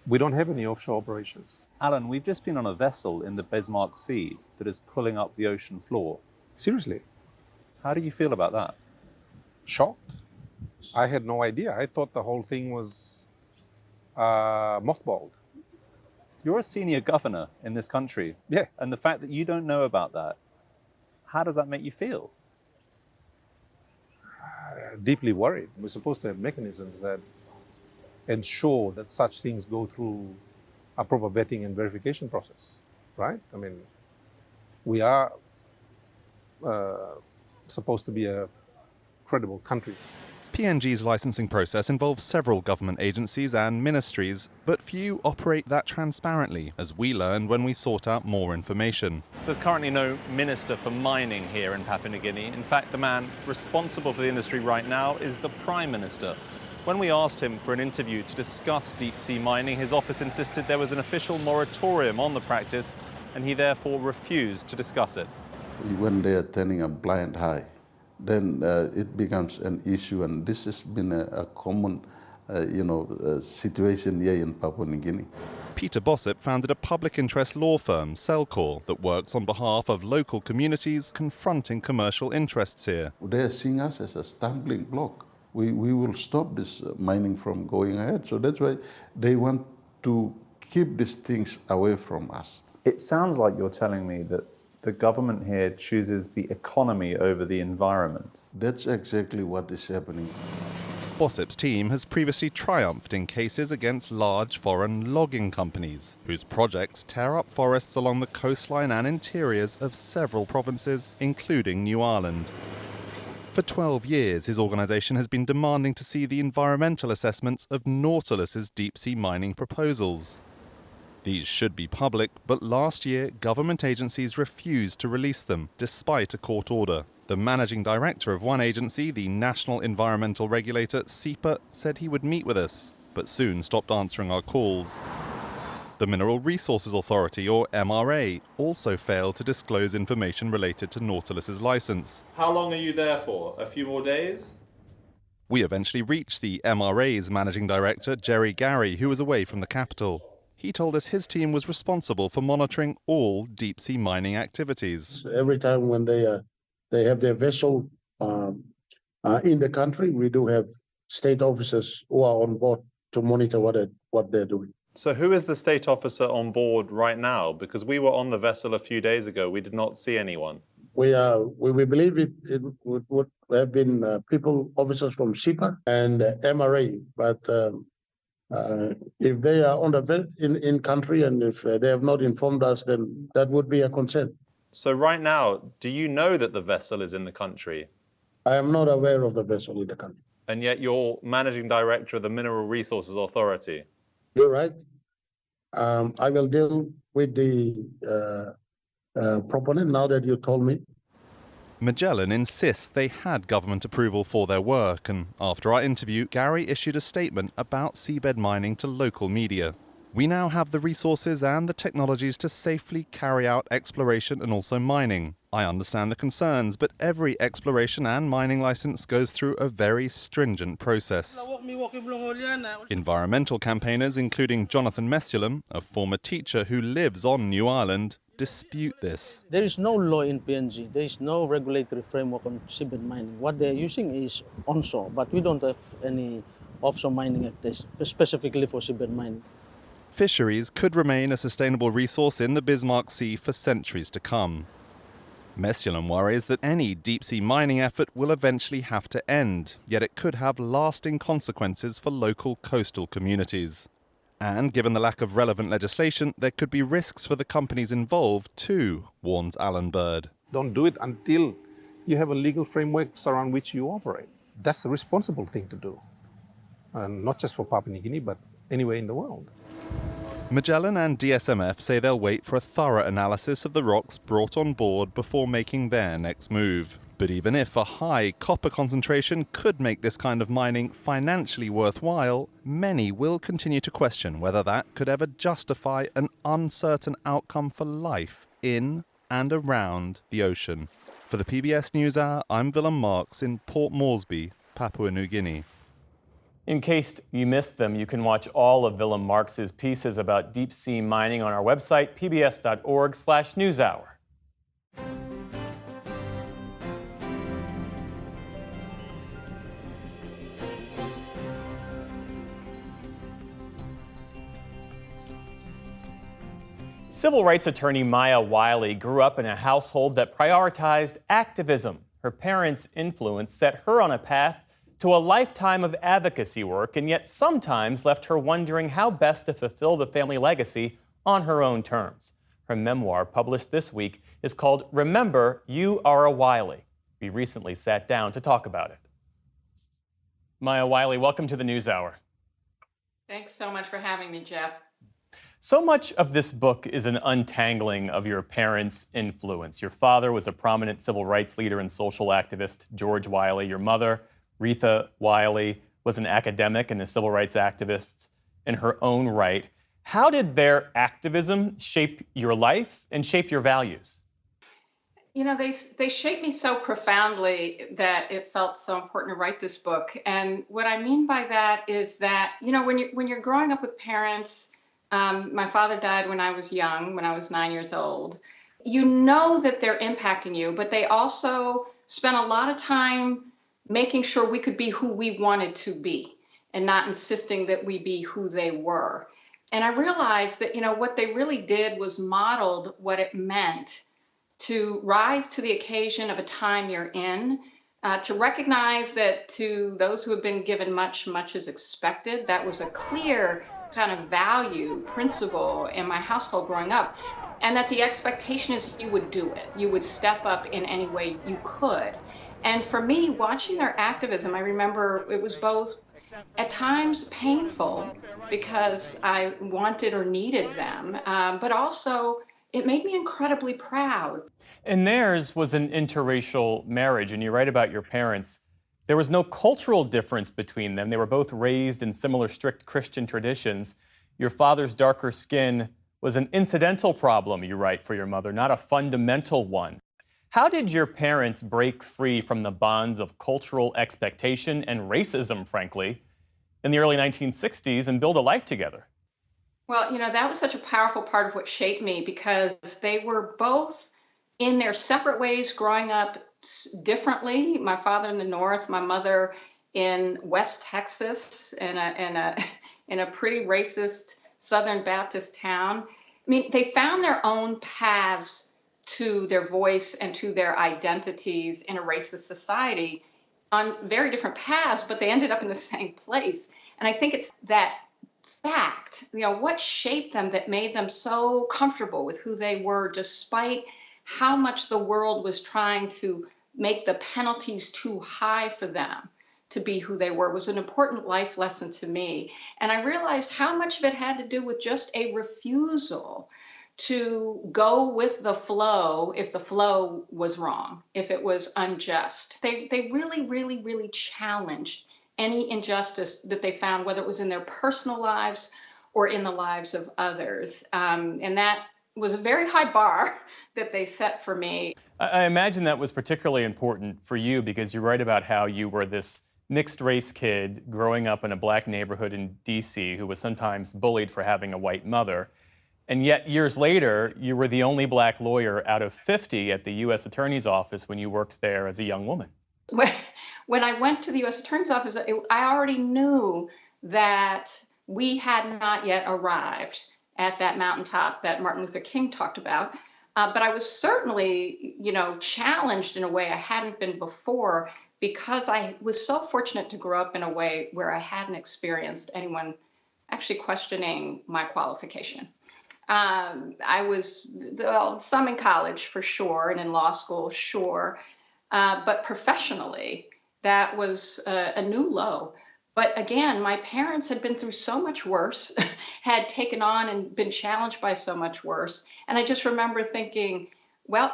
We don't have any offshore operations. Alan, we've just been on a vessel in the Bismarck Sea that is pulling up the ocean floor. Seriously? How do you feel about that? Shocked. I had no idea. I thought the whole thing was mothballed. You're a senior governor in this country. Yeah. And the fact that you don't know about that, how does that make you feel? Deeply worried. We're supposed to have mechanisms that ensure that such things go through a proper vetting and verification process, right? I mean, we are supposed to be a credible country. PNG's licensing process involves several government agencies and ministries, but few operate that transparently, as we learned when we sought out more information. There's currently no minister for mining here in Papua New Guinea. In fact, the man responsible for the industry right now is the Prime Minister. When we asked him for an interview to discuss deep-sea mining, his office insisted there was an official moratorium on the practice, and he therefore refused to discuss it. When they are turning a blind eye, then it becomes an issue, and this has been a common, situation here in Papua New Guinea. Peter Bossip founded a public interest law firm, Cellcore, that works on behalf of local communities confronting commercial interests here. They are seeing us as a stumbling block. We will stop this mining from going ahead, so that's why they want to keep these things away from us. It sounds like you're telling me that the government here chooses the economy over the environment. That's exactly what is happening. Bossip's team has previously triumphed in cases against large foreign logging companies, whose projects tear up forests along the coastline and interiors of several provinces, including New Ireland. For 12 years, his organisation has been demanding to see the environmental assessments of Nautilus's deep-sea mining proposals. These should be public, but last year government agencies refused to release them, despite a court order. The managing director of one agency, the National Environmental Regulator, SEPA, said he would meet with us, but soon stopped answering our calls. The Mineral Resources Authority, or MRA, also failed to disclose information related to Nautilus's licence. How long are you there for? A few more days? We eventually reached the MRA's managing director, Jerry Gary, who was away from the capital. He told us his team was responsible for monitoring all deep-sea mining activities. Every time when they have their vessel in the country, we do have state officers who are on board to monitor what they're doing. So who is the state officer on board right now? Because we were on the vessel a few days ago. We did not see anyone. We believe it would have been officers from SEPA and MRA, but if they are on the in country and if they have not informed us, then that would be a concern. So right now, do you know that the vessel is in the country? I am not aware of the vessel in the country. And yet you're managing director of the Mineral Resources Authority. You're right. I will deal with the proponent now that you told me. Magellan insists they had government approval for their work, and after our interview, Gary issued a statement about seabed mining to local media. We now have the resources and the technologies to safely carry out exploration and also mining. I understand the concerns, but every exploration and mining license goes through a very stringent process. Environmental campaigners, including Jonathan Mesulum, a former teacher who lives on New Ireland, dispute this. There is no law in PNG. There is no regulatory framework on seabed mining. What they're using is onshore, but we don't have any offshore mining activities specifically for seabed mining. Fisheries could remain a sustainable resource in the Bismarck Sea for centuries to come. Mesulum worries that any deep-sea mining effort will eventually have to end, yet it could have lasting consequences for local coastal communities. And given the lack of relevant legislation, there could be risks for the companies involved too, warns Alan Bird. Don't do it until you have a legal framework around which you operate. That's the responsible thing to do. And not just for Papua New Guinea, but anywhere in the world. Magellan and DSMF say they'll wait for a thorough analysis of the rocks brought on board before making their next move. But even if a high copper concentration could make this kind of mining financially worthwhile, many will continue to question whether that could ever justify an uncertain outcome for life in and around the ocean. For the PBS NewsHour, I'm Willem Marks in Port Moresby, Papua New Guinea. In case you missed them, you can watch all of Willem Marks's pieces about deep-sea mining on our website, pbs.org/newshour. Civil rights attorney Maya Wiley grew up in a household that prioritized activism. Her parents' influence set her on a path to a lifetime of advocacy work, and yet sometimes left her wondering how best to fulfill the family legacy on her own terms. Her memoir, published this week, is called Remember, You Are a Wiley. We recently sat down to talk about it. Maya Wiley, welcome to the NewsHour. Thanks so much for having me, Jeff. So much of this book is an untangling of your parents' influence. Your father was a prominent civil rights leader and social activist, George Wiley. Your mother, Retha Wiley, was an academic and a civil rights activist in her own right. How did their activism shape your life and shape your values? You know, they shaped me so profoundly that it felt so important to write this book. And what I mean by that is that, you know, when you're growing up with parents, my father died when I was young, when I was 9 years old. You know that they're impacting you, but they also spent a lot of time making sure we could be who we wanted to be and not insisting that we be who they were. And I realized that, you know, what they really did was modeled what it meant to rise to the occasion of a time you're in, to recognize that to those who have been given much, much is expected. That was a clear kind of value, principle in my household growing up. And that the expectation is you would do it. You would step up in any way you could. And for me, watching their activism, I remember it was both at times painful because I wanted or needed them, but also it made me incredibly proud. And theirs was an interracial marriage, and you write about your parents. There was no cultural difference between them. They were both raised in similar strict Christian traditions. Your father's darker skin was an incidental problem, you write, for your mother, not a fundamental one. How did your parents break free from the bonds of cultural expectation and racism, frankly, in the early 1960s and build a life together? Well, you know, that was such a powerful part of what shaped me because they were both in their separate ways growing up differently. My father in the North, my mother in West Texas, in a pretty racist Southern Baptist town. I mean, they found their own paths to their voice and to their identities in a racist society on very different paths, but they ended up in the same place. And I think it's that fact, you know, what shaped them that made them so comfortable with who they were, despite how much the world was trying to make the penalties too high for them to be who they were, was an important life lesson to me. And I realized how much of it had to do with just a refusal to go with the flow if the flow was wrong, if it was unjust. They really, really, really challenged any injustice that they found, whether it was in their personal lives or in the lives of others. And that was a very high bar that they set for me. I imagine that was particularly important for you because you write about how you were this mixed race kid growing up in a black neighborhood in DC who was sometimes bullied for having a white mother. And yet years later, you were the only black lawyer out of 50 at the U.S. Attorney's Office when you worked there as a young woman. When I went to the U.S. Attorney's Office, I already knew that we had not yet arrived at that mountaintop that Martin Luther King talked about. But I was certainly, challenged in a way I hadn't been before because I was so fortunate to grow up in a way where I hadn't experienced anyone actually questioning my qualification. I was, some in college for sure, and in law school, sure. But professionally, that was a new low. But again, my parents had been through so much worse, had taken on and been challenged by so much worse. And I just remember thinking, well,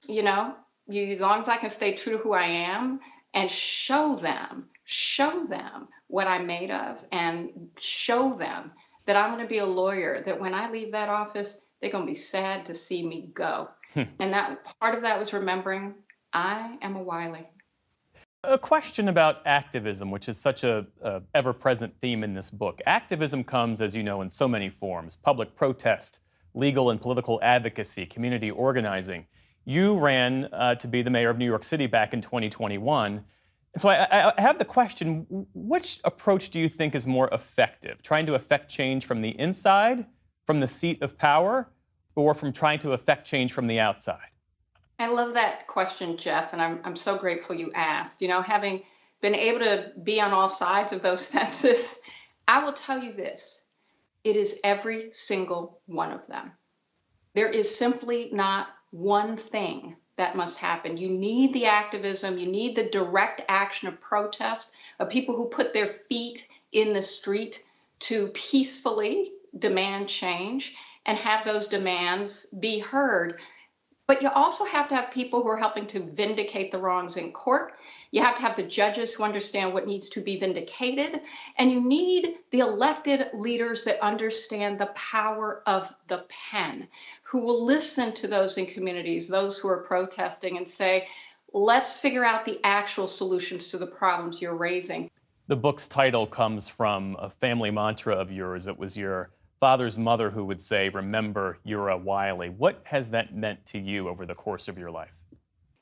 as long as I can stay true to who I am and show them what I'm made of and show them that I'm going to be a lawyer, that when I leave that office, they're going to be sad to see me go. And that part of that was remembering I am a Wiley. A question about activism, which is such a ever-present theme in this book. Activism comes, as you know, in so many forms: public protest, legal and political advocacy, community organizing. You ran to be the mayor of New York City back in 2021. And so I have the question, which approach do you think is more effective? Trying to affect change from the inside, from the seat of power, or from trying to affect change from the outside? I love that question, Jeff, and I'm so grateful you asked. Having been able to be on all sides of those fences, I will tell you this: it is every single one of them. There is simply not one thing that must happen. You need the activism, you need the direct action of protest, of people who put their feet in the street to peacefully demand change and have those demands be heard. But you also have to have people who are helping to vindicate the wrongs in court. You have to have the judges who understand what needs to be vindicated. And you need the elected leaders that understand the power of the pen, who will listen to those in communities, those who are protesting, and say, let's figure out the actual solutions to the problems you're raising. The book's title comes from a family mantra of yours. It was your father's mother who would say, "Remember, you're a Wiley." What has that meant to you over the course of your life?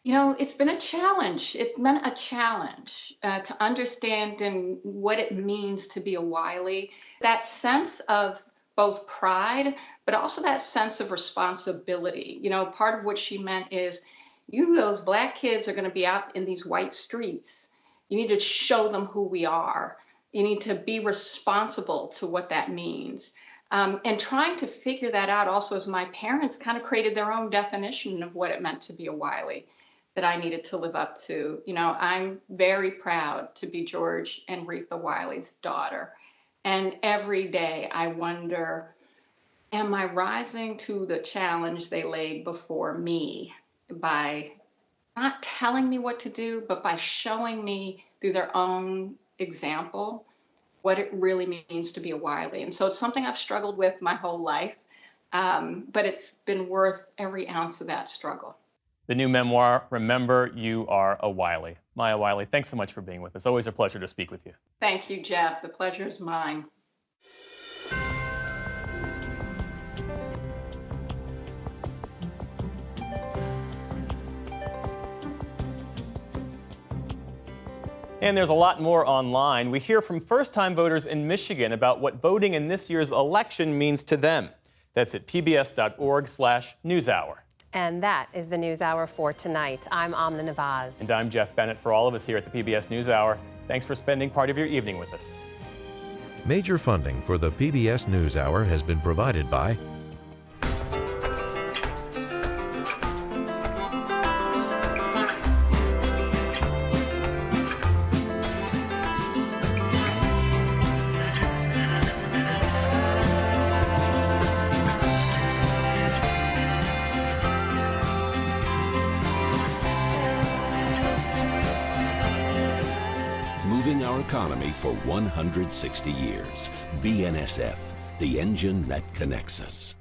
It's been a challenge. It meant a challenge to understand what it means to be a Wiley. That sense of both pride, but also that sense of responsibility. Part of what she meant is, those black kids are going to be out in these white streets. You need to show them who we are. You need to be responsible to what that means. And trying to figure that out also as my parents kind of created their own definition of what it meant to be a Wiley that I needed to live up to. I'm very proud to be George and Retha Wiley's daughter. And every day I wonder, am I rising to the challenge they laid before me by not telling me what to do, but by showing me through their own example what it really means to be a Wiley. And so it's something I've struggled with my whole life, but it's been worth every ounce of that struggle. The new memoir, Remember, You Are a Wiley. Maya Wiley, thanks so much for being with us. Always a pleasure to speak with you. Thank you, Jeff. The pleasure is mine. And there's a lot more online. We hear from first-time voters in Michigan about what voting in this year's election means to them. That's at pbs.org/newshour. And that is the NewsHour for tonight. I'm Amna Navaz. And I'm Jeff Bennett. For all of us here at the PBS NewsHour, thanks for spending part of your evening with us. Major funding for the PBS NewsHour has been provided by moving our economy for 160 years. BNSF, the engine that connects us.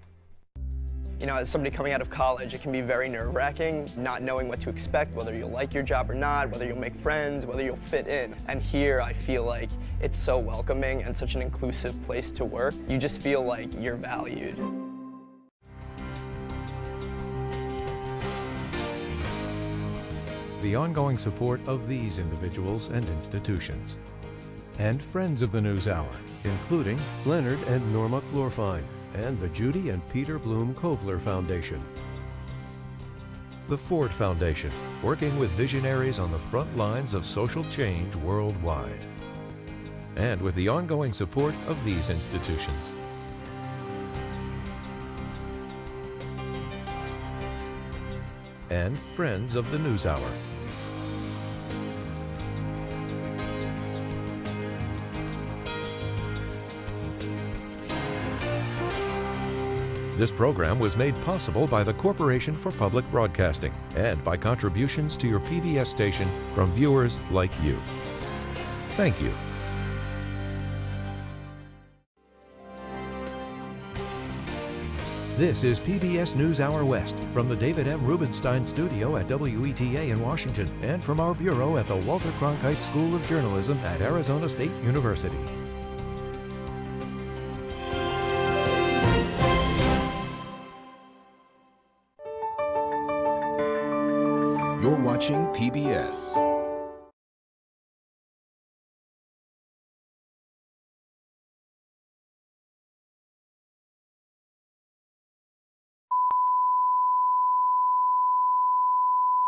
You know, as somebody coming out of college, it can be very nerve-wracking, not knowing what to expect, whether you'll like your job or not, whether you'll make friends, whether you'll fit in. And here, I feel like it's so welcoming and such an inclusive place to work. You just feel like you're valued. The ongoing support of these individuals and institutions. And friends of the NewsHour, including Leonard and Norma Chlorfine, and the Judy and Peter Bloom Kovler Foundation. The Ford Foundation, working with visionaries on the front lines of social change worldwide. And with the ongoing support of these institutions. And friends of the NewsHour. This program was made possible by the Corporation for Public Broadcasting and by contributions to your PBS station from viewers like you. Thank you. This is PBS NewsHour West from the David M. Rubenstein Studio at WETA in Washington and from our bureau at the Walter Cronkite School of Journalism at Arizona State University.